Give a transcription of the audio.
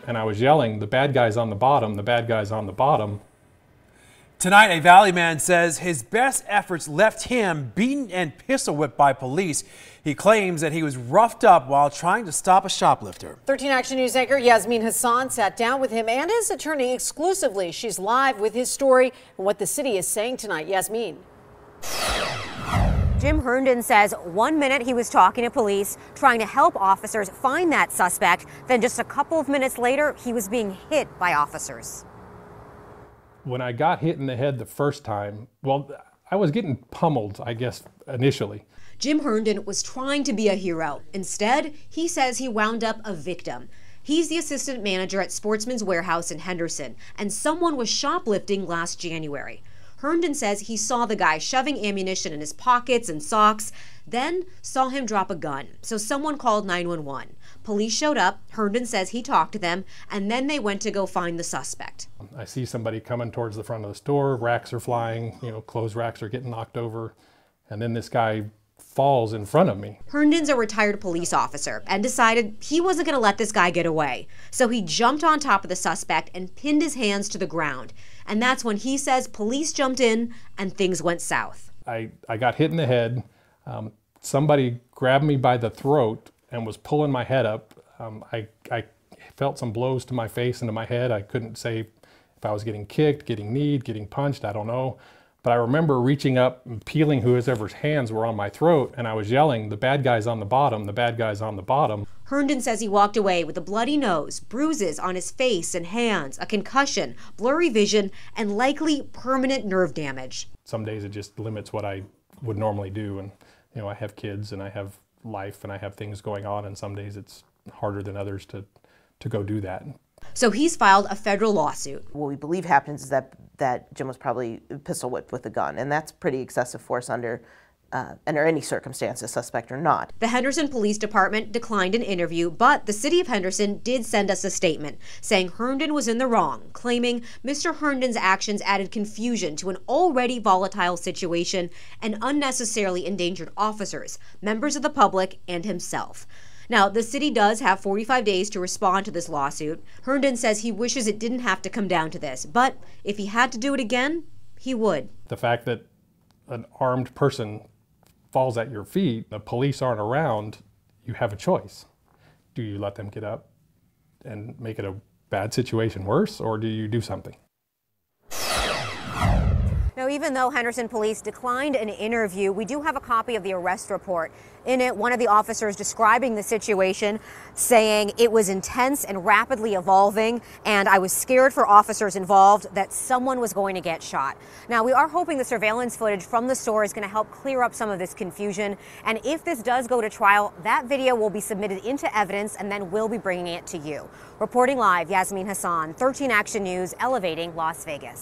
and I was yelling, "The bad guy's on the bottom, the bad guy's on the bottom." Tonight, a Valley man says his best efforts left him beaten and pistol whipped by police. He claims that he was roughed up while trying to stop a shoplifter. 13 Action News anchor Yasmin Hassan sat down with him and his attorney exclusively. She's live with his story and what the city is saying tonight. Yasmin. Jim Herndon says 1 minute he was talking to police, trying to help officers find that suspect. Then just a couple of minutes later, he was being hit by officers. When I got hit in the head the first time, well, I was getting pummeled, I guess, initially. Jim Herndon was trying to be a hero. Instead, he says he wound up a victim. He's the assistant manager at Sportsman's Warehouse in Henderson, and someone was shoplifting last January. Herndon says he saw the guy shoving ammunition in his pockets and socks, then saw him drop a gun. So someone called 911. Police showed up. Herndon says he talked to them, and then they went to go find the suspect. I see somebody coming towards the front of the store. Racks are flying, clothes racks are getting knocked over. And then this guy falls in front of me. Herndon's a retired police officer and decided he wasn't going to let this guy get away. So he jumped on top of the suspect and pinned his hands to the ground. And that's when he says police jumped in and things went south. I got hit in the head. Somebody grabbed me by the throat and was pulling my head up. I felt some blows to my face and to my head. I couldn't say if I was getting kicked, getting kneed, getting punched, I don't know. But I remember reaching up and peeling whoever's hands were on my throat, and I was yelling, "The bad guy's on the bottom, the bad guy's on the bottom." Herndon says he walked away with a bloody nose, bruises on his face and hands, a concussion, blurry vision, and likely permanent nerve damage. Some days it just limits what I would normally do, and I have kids and I have life and I have things going on, and some days it's harder than others to go do that. So he's filed a federal lawsuit. What we believe happens is that Jim was probably pistol whipped with a gun, and that's pretty excessive force under any circumstances, suspect or not. The Henderson Police Department declined an interview, but the city of Henderson did send us a statement saying Herndon was in the wrong, claiming Mr. Herndon's actions added confusion to an already volatile situation and unnecessarily endangered officers, members of the public, and himself. Now, the city does have 45 days to respond to this lawsuit. Herndon says he wishes it didn't have to come down to this, but if he had to do it again, he would. The fact that an armed person falls at your feet, the police aren't around, you have a choice. Do you let them get up and make it a bad situation worse, or do you do something? Now, even though Henderson police declined an interview, we do have a copy of the arrest report. In it, one of the officers describing the situation, saying it was intense and rapidly evolving, and I was scared for officers involved that someone was going to get shot. Now, we are hoping the surveillance footage from the store is going to help clear up some of this confusion, and if this does go to trial, that video will be submitted into evidence, and then we'll be bringing it to you. Reporting live, Yasmin Hassan, 13 Action News, elevating Las Vegas.